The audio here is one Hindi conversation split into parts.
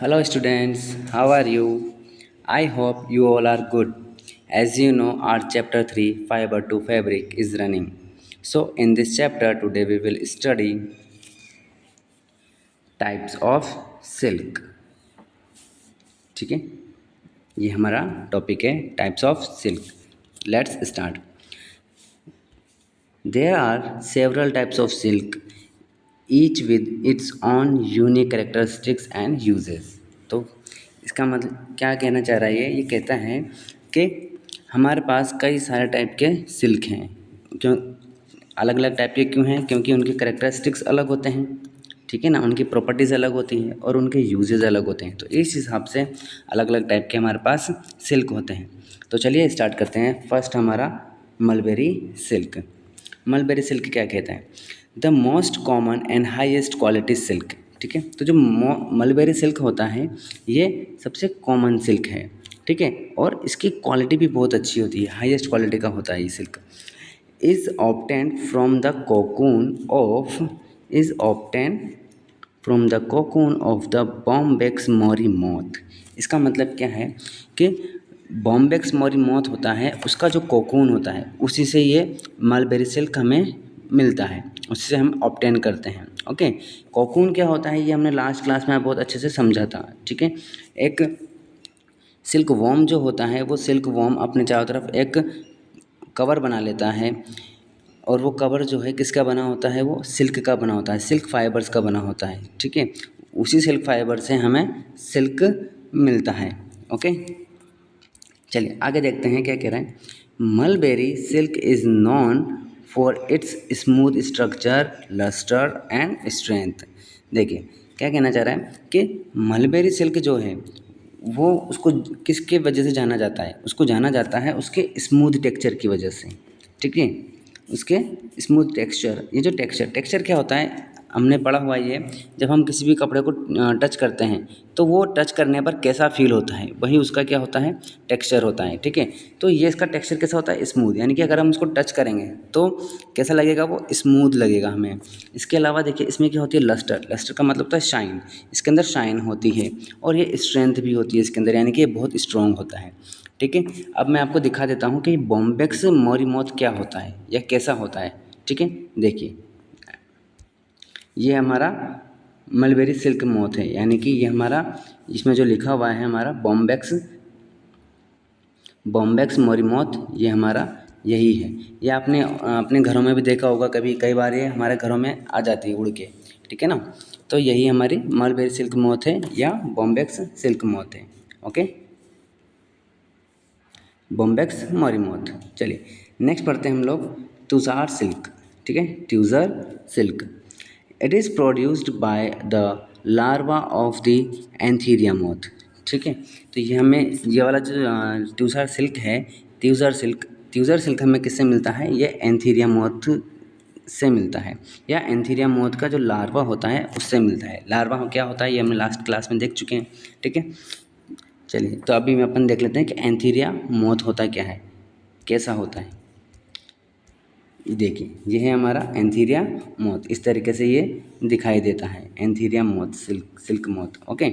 Hello, students. How are you? I hope you all are good. As you know, our chapter 3, Fiber to Fabric, is running. So, in this chapter, today we will study types of silk. ठीक है, ये हमारा टॉपिक है types of silk. Let's start. There are several types of silk, each with its own unique characteristics and uses. तो इसका मतलब क्या कहना चाह रहा है ये कहता है कि हमारे पास कई सारे टाइप के सिल्क हैं. क्यों अलग अलग टाइप के क्यों हैं? क्योंकि उनके करेक्टरिस्टिक्स अलग होते हैं. ठीक है ना, उनकी प्रॉपर्टीज़ अलग होती हैं और उनके यूजेज अलग होते हैं. तो इस हिसाब से अलग अलग टाइप के हमारे पास सिल्क होते हैं. तो चलिए स्टार्ट करते हैं. फर्स्ट हमारा मलबेरी सिल्क. मलबेरी सिल्क क्या कहता है? The most common and highest quality silk. ठीक है, तो जो मलबेरी सिल्क होता है ये सबसे कॉमन सिल्क है. ठीक है, और इसकी क्वालिटी भी बहुत अच्छी होती है, हाईएस्ट क्वालिटी का होता है ये silk. Is obtain from the cocoon of is obtain from the cocoon of the Bombyx mori moth. इसका मतलब क्या है कि बॉम्बेक्स मोरी मोथ होता है, उसका जो कोकून होता है उसी से ये मलबेरी सिल्क हमें मिलता है, उससे हम ऑब्टेन करते हैं. ओके, कोकून क्या होता है ये हमने लास्ट क्लास में बहुत अच्छे से समझा था. ठीक है, एक सिल्क वॉर्म जो होता है वो सिल्क वॉर्म अपने चारों तरफ एक कवर बना लेता है, और वो कवर जो है किसका बना होता है? वो सिल्क का बना होता है, सिल्क फाइबर्स का बना होता है. ठीक है, उसी सिल्क फाइबर से हमें सिल्क मिलता है. ओके, चलिए आगे देखते हैं क्या कह रहे हैं. Mulberry silk is known for its smooth structure, lustre and strength. देखिए क्या कहना चाह रहा है कि मलबेरी सिल्क जो है वो उसको किसके वजह से जाना जाता है? उसको जाना जाता है उसके स्मूथ टेक्सचर की वजह से. ठीक है, उसके स्मूथ टेक्सचर. ये जो टेक्सचर क्या होता है हमने पढ़ा हुआ ये, जब हम किसी भी कपड़े को टच करते हैं तो वो टच करने पर कैसा फील होता है वही उसका क्या होता है? टेक्सचर होता है. ठीक है, तो ये इसका टेक्सचर कैसा होता है? स्मूथ. यानी कि अगर हम उसको टच करेंगे तो कैसा लगेगा? वो स्मूथ लगेगा हमें. इसके अलावा देखिए इसमें क्या होती है? लस्टर. लस्टर का मतलब होता है शाइन. इसके अंदर शाइन होती है और ये स्ट्रेंथ भी होती है इसके अंदर, यानी कि ये बहुत स्ट्रॉन्ग होता है. ठीक है, अब मैं आपको दिखा देता हूँ कि बॉम्बेक्स मोरी मोथ क्या होता है या कैसा होता है. ठीक है, देखिए ये हमारा मलबेरी सिल्क मोथ है, यानी कि ये हमारा इसमें जो लिखा हुआ है हमारा बॉम्बेक्स मोरी मोथ, ये हमारा यही है. ये आपने अपने घरों में भी देखा होगा, कई बार ये हमारे घरों में आ जाती है उड़ के. ठीक है ना, तो यही हमारी मलबेरी सिल्क मोथ है या बॉम्बेक्स सिल्क मोथ है. Okay, Bombyx mori moth. चलिए नेक्स्ट पढ़ते हैं हम लोग तुषार सिल्क. ठीक है, tussar silk. It is produced by the larva of the Antheraea moth. ठीक है, तो ये हमें ये वाला जो ट्यूज़र सिल्क है, ट्यूज़र सिल्क हमें किससे मिलता है? ये एंथीरिया मोथ से मिलता है, या एंथीरिया मोथ का जो लार्वा होता है उससे मिलता है. लार्वा क्या होता है ये हमने लास्ट क्लास में देख चुके हैं. ठीक है, चलिए तो अभी में अपन देख लेते हैं कि एंथीरिया मोथ होता क्या है, कैसा होता है. देखिए ये है हमारा एंथीरिया मोथ, इस तरीके से ये दिखाई देता है Antheraea moth, silk moth. Okay,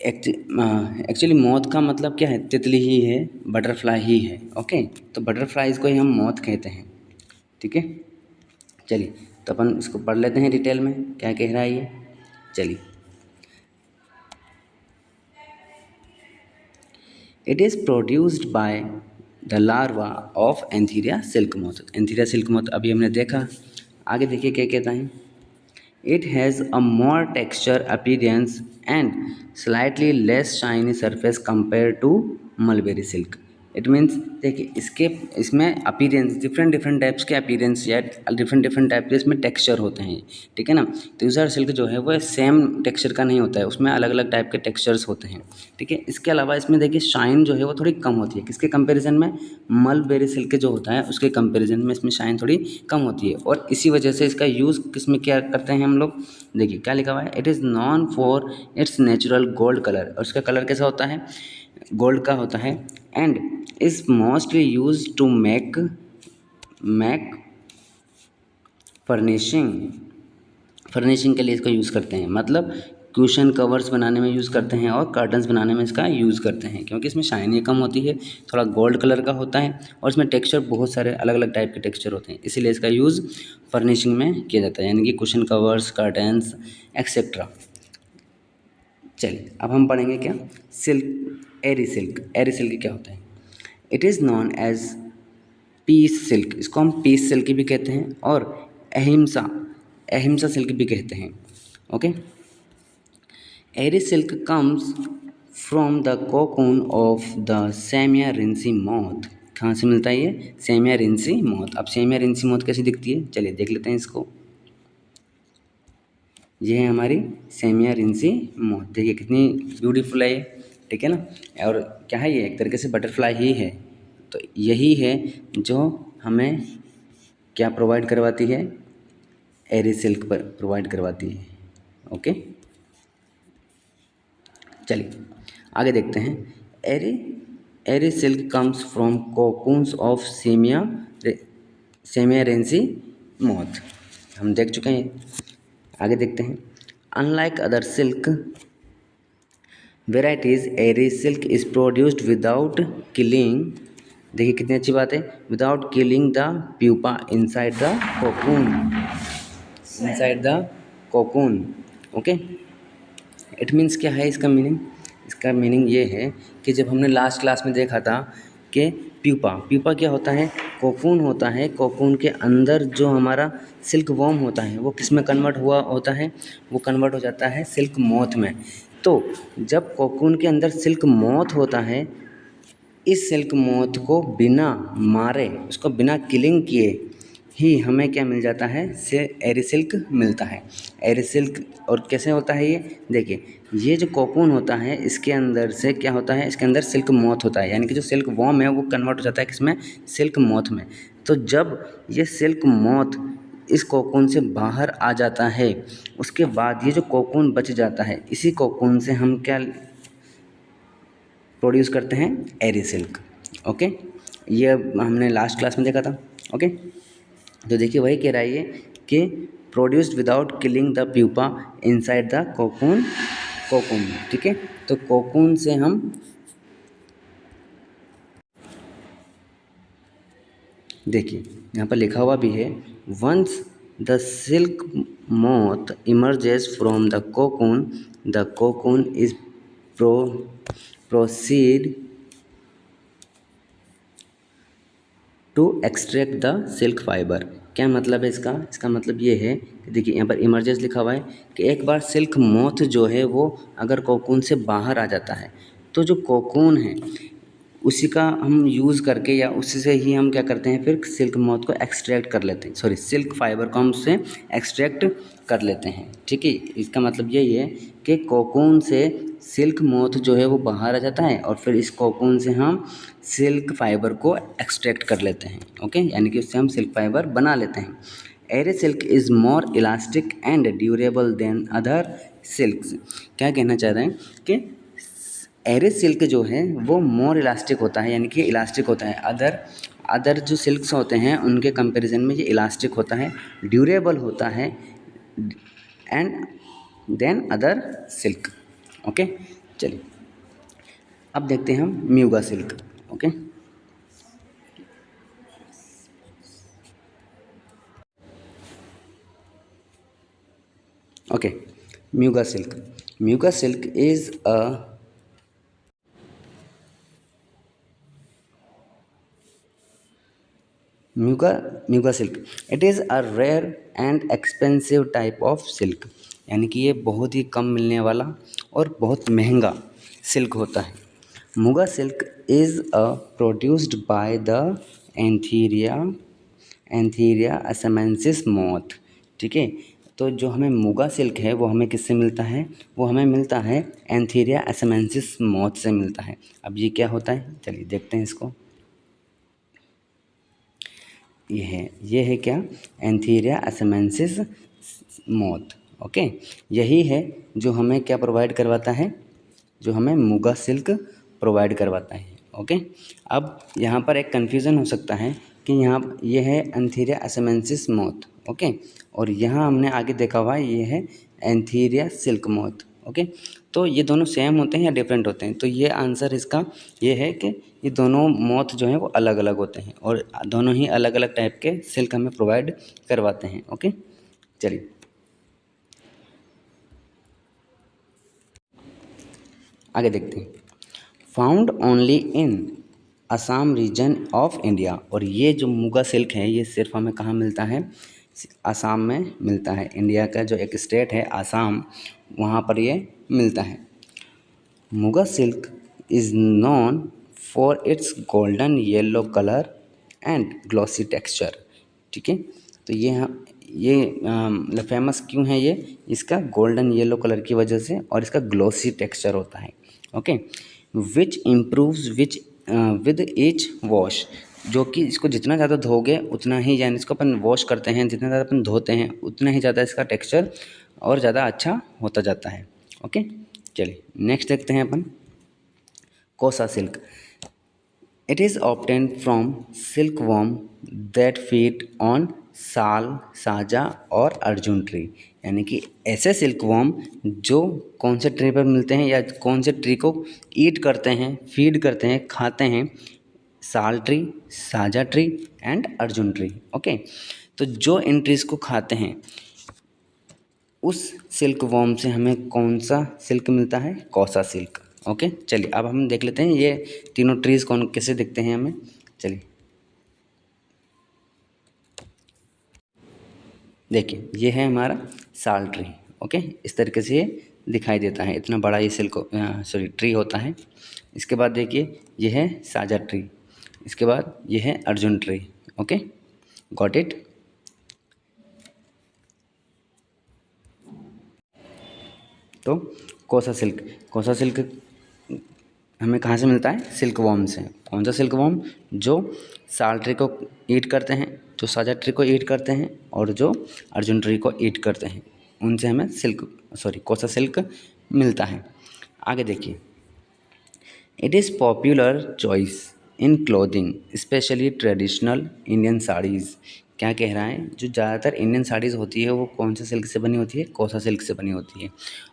actually moth का मतलब क्या है? तितली ही है, बटरफ्लाई ही है. ओके, तो बटरफ्लाइज को ही हम मोथ कहते हैं. ठीक है, चलिए तो अपन इसको पढ़ लेते हैं डिटेल में क्या कह रहा है ये. चलिए, it is produced by the larva of Antheraea silk moth. Antheraea silk moth अभी हमने देखा. आगे देखिए क्या कहता है. It has a more texture appearance and slightly less shiny surface compare to mulberry silk. It means देखिए इसमें अपीयरेंस डिफरेंट टाइप्स के अपीयरेंस या डिफरेंट टाइप के इसमें टेक्सचर होते हैं. ठीक है ना, तो यूजर सिल्क जो है वो सेम टेक्सचर का नहीं होता है, उसमें अलग अलग टाइप के टेक्सचर्स होते हैं. ठीक है, इसके अलावा इसमें देखिए शाइन जो है वो थोड़ी कम होती है. किसके कंपैरिजन में? मलबेरी सिल्क जो होता है उसके कंपैरिजन में इसमें शाइन थोड़ी कम होती है, और इसी वजह से इसका यूज़ किस में क्या करते हैं हम लोग. देखिए क्या लिखा हुआ है. It is known for it's natural gold colour. और उसका कलर कैसा होता है? गोल्ड का होता है. And is mostly use to make furnishing के लिए इसको यूज़ करते हैं. मतलब क्यूशन कवर्स बनाने में यूज़ करते हैं और कर्टन्स बनाने में इसका यूज़ करते हैं, क्योंकि इसमें शाइनी कम होती है, थोड़ा गोल्ड कलर का होता है और इसमें टेक्सचर बहुत सारे अलग अलग टाइप के टेक्सचर होते हैं, इसीलिए इसका यूज़ फर्निशिंग में किया जाता है, यानी कि क्यूशन कवर्स, कर्टन्स एक्सेट्रा। चलिए अब हम पढ़ेंगे क्या, silk, eri silk. Eri silk क्या होता है? It is known as peace silk, इसको हम पीस सिल्क भी कहते हैं और अहिंसा अहिंसा सिल्क भी कहते हैं। Okay, eri silk comes from the cocoon of the Samia ricini moth. कहाँ से मिलता है ये? Samia ricini moth. अब सेमियारिन्सी मॉथ कैसी दिखती है, चलिए देख लेते हैं इसको। ये है हमारी सेमियारिन्सी मॉथ, देखिए कितनी ब्यूटीफुल है ये, ठीक है ना। और क्या है ये? एक तरीके से बटरफ्लाई ही है। तो यही है जो हमें क्या प्रोवाइड करवाती है? एरी सिल्क पर प्रोवाइड करवाती है। ओके, चलिए आगे देखते हैं। Eri eri silk comes from cocoons of Samia ricini moth, हम देख चुके हैं। आगे देखते हैं। Unlike other silk varieties, eri silk is produced without killing, देखिए कितनी अच्छी बात है, without killing the pupa inside the cocoon, inside the cocoon. Okay, it means क्या है इसका मीनिंग? इसका मीनिंग ये है कि जब हमने लास्ट क्लास में देखा था कि प्यूपा क्या होता है? कोकून होता है। कोकून के अंदर जो हमारा सिल्क वॉर्म होता है वो किस में कन्वर्ट हुआ होता है? वो कन्वर्ट हो जाता है सिल्क मॉथ में। तो जब कोकून के अंदर सिल्क मॉथ होता है, इस सिल्क मॉथ को बिना मारे, उसको बिना किलिंग किए ही हमें क्या मिल जाता है? से एरी सिल्क मिलता है। एरी सिल्क और कैसे होता है ये? देखिए, ये जो कोकून होता है इसके अंदर से क्या होता है? इसके अंदर सिल्क मॉथ होता है, यानी कि जो सिल्क वॉर्म है वो कन्वर्ट हो जाता है किसमें? सिल्क मॉथ में। तो जब ये सिल्क मॉथ इस कोकून से बाहर आ जाता है, उसके बाद ये जो कोकून बच जाता है, इसी कोकून से हम क्या प्रोड्यूस करते हैं? एरी सिल्क। ओके, ये हमने लास्ट क्लास में देखा था। ओके, तो देखिए वही कह रहा है ये कि produced without killing the pupa inside the cocoon, cocoon, ठीक है। तो कोकून से हम देखिए यहाँ पर लिखा हुआ भी है, once the silk moth emerges from the cocoon is proceed to extract the silk fibre. क्या मतलब है इसका? इसका मतलब ये है कि देखिए यहाँ पर इमर्जेंस लिखा हुआ है कि एक बार सिल्क मोथ जो है वो अगर कोकून से बाहर आ जाता है, तो जो कोकून है उसी का हम यूज़ करके या उसी से ही हम क्या करते हैं, फिर सिल्क मोथ को एक्सट्रैक्ट कर लेते हैं, सॉरी सिल्क फाइबर को हम उससे एक्सट्रैक्ट कर लेते हैं, ठीक है। इसका मतलब यही है कि कोकून से सिल्क मोथ जो है वो बाहर आ जाता है और फिर इस कोकून से हम सिल्क फाइबर को एक्सट्रैक्ट कर लेते हैं। ओके, यानी कि उससे हम सिल्क फाइबर बना लेते हैं। Eri silk is more elastic and durable than other silks. क्या कहना चाह रहे हैं कि एरी सिल्क जो है वो मोर इलास्टिक होता है, यानी कि इलास्टिक होता है। अदर जो सिल्क्स होते हैं उनके कंपैरिजन में ये इलास्टिक होता है, ड्यूरेबल होता है and than other silk. Okay, चलिए अब देखते हैं हम muga silk. Okay, okay, muga silk. Muga silk is a muga silk, it is a rare and expensive type of silk, यानी कि ये बहुत ही कम मिलने वाला और बहुत महंगा सिल्क होता है। Muga silk is a produced by the Antheraea Antheraea assamensis moth, ठीक है। तो जो हमें मुगा सिल्क है वो हमें किससे मिलता है? वो हमें मिलता है एंथीरिया असमेंसिस मॉथ से मिलता है। अब ये क्या होता है, चलिए देखते हैं इसको। ये है क्या? एंथीरिया असमेंसिस मॉथ। ओके, यही है जो हमें क्या प्रोवाइड करवाता है? जो हमें मुगा सिल्क प्रोवाइड करवाता है। ओके, अब यहाँ पर एक कन्फ्यूज़न हो सकता है कि यहाँ ये है एंथीरिया असमेंसिस मॉथ, ओके, और यहाँ हमने आगे देखा हुआ है ये है एंथीरिया सिल्क मॉथ। ओके, तो ये दोनों सेम होते हैं या डिफरेंट होते हैं? तो ये आंसर इसका ये है कि ये दोनों मोथ जो हैं वो अलग अलग होते हैं और दोनों ही अलग अलग टाइप के सिल्क हमें प्रोवाइड करवाते हैं। ओके, चलिए आगे देखते हैं। Found only in Assam region of India. और ये जो मुगा सिल्क है ये सिर्फ हमें कहाँ मिलता है? असम में मिलता है। इंडिया का जो एक स्टेट है असम, वहाँ पर ये मिलता है। Muga silk is known for its golden yellow colour and glossy texture. ठीक है, तो ये मतलब फेमस क्यों है ये? इसका गोल्डन येलो कलर की वजह से और इसका ग्लॉसी टेक्सचर होता है। Okay, which improves which with each wash. जो कि इसको जितना ज़्यादा धोगे उतना ही, यानी इसको अपन वॉश करते हैं जितना ज़्यादा अपन धोते हैं उतना ही ज़्यादा इसका टेक्सचर और ज़्यादा अच्छा होता जाता है। ओके, चलिए नेक्स्ट देखते हैं अपन कोसा silk. It is obtained from silk worm that feed on साल, साजा और अर्जुन ट्री। यानी कि ऐसे सिल्क वर्म जो कौन से ट्री पर मिलते हैं या कौन से ट्री को ईट करते हैं, फीड करते हैं, खाते हैं? साल tree, Saja tree and Arjun tree. Okay, तो जो इन ट्रीज़ को खाते हैं उस सिल्क वर्म से हमें कौन सा सिल्क मिलता है? कोसा सिल्क। ओके, चलिए अब हम देख लेते हैं ये तीनों ट्रीज़ कौन कैसे दिखते हैं हमें। चलिए देखिए, ये है हमारा साल ट्री। ओके, इस तरीके से ये दिखाई देता है, इतना बड़ा ये सिल्क ट्री होता है। इसके बाद देखिए ये है साजा ट्री, इसके बाद ये है Arjun tree. Okay, got it. तो कोसा सिल्क हमें कहाँ से मिलता है? सिल्क वर्म से। कौन सा सिल्क वर्म? जो साल ट्री को ईट करते हैं, जो साजा ट्री को ईट करते हैं और जो अर्जुन ट्री को ईट करते हैं, उनसे हमें कोसा सिल्क मिलता है। आगे देखिए, it is popular choice in clothing specially traditional Indian saris. क्या कह रहा है? जो ज़्यादातर इंडियन साड़ीज़ होती है वो कौन से सिल्क से बनी होती है? कोसा सिल्क से बनी होती है।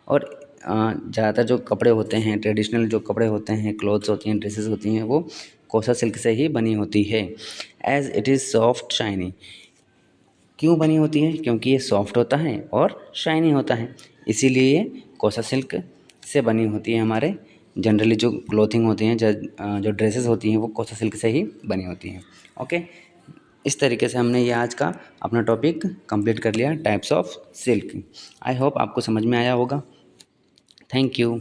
और ज़्यादातर जो कपड़े होते हैं, ट्रेडिशनल जो कपड़े होते हैं, क्लोथ्स होती हैं, ड्रेसेस होती हैं, वो कोसा सिल्क से ही बनी होती है। As it is soft shiny. क्यों बनी होती है? क्योंकि ये सॉफ्ट होता है और शाइनी होता है, इसीलिए ये कोसा सिल्क से बनी होती है। हमारे जनरली जो क्लोथिंग होती हैं, जो ड्रेसेस होती हैं, वो कोसा सिल्क से ही बनी होती हैं। ओके, इस तरीके से हमने ये आज का अपना टॉपिक कंप्लीट कर लिया, types of silk. I hope आपको समझ में आया होगा। Thank you.